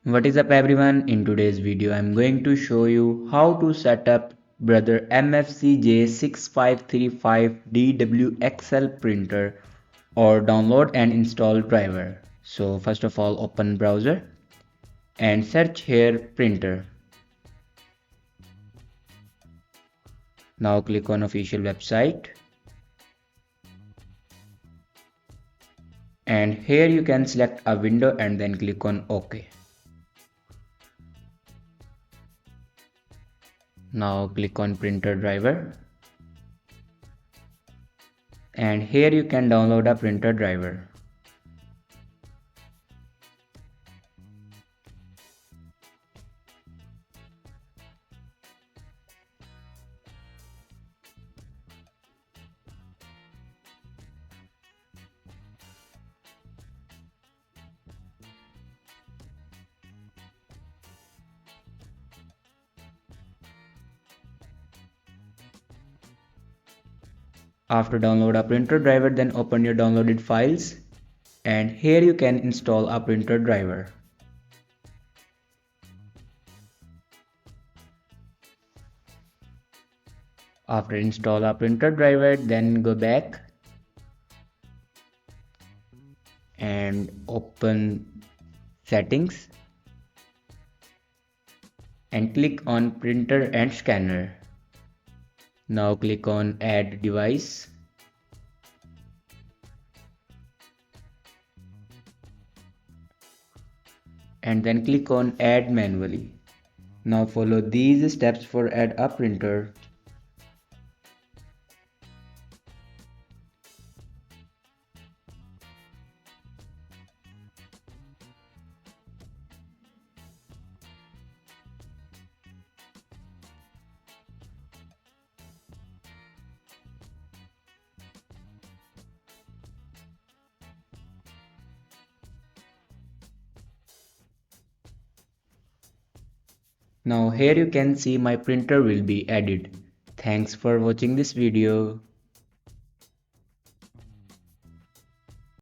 What is up everyone, in today's video I am going to show you how to set up brother MFC J6535DWXL printer or download and install driver. So first of all open browser and search here printer. Now click on official website and here you can select a window and then click on OK. Now click on printer driver and here you can download a printer driver. After download a printer driver, then open your downloaded files and here you can install a printer driver. After install a printer driver, then go back and open settings and click on printer and scanner. Now click on add device and then click on add manually. Now follow these steps for add a printer. Now here you can see my printer will be added. Thanks for watching this video.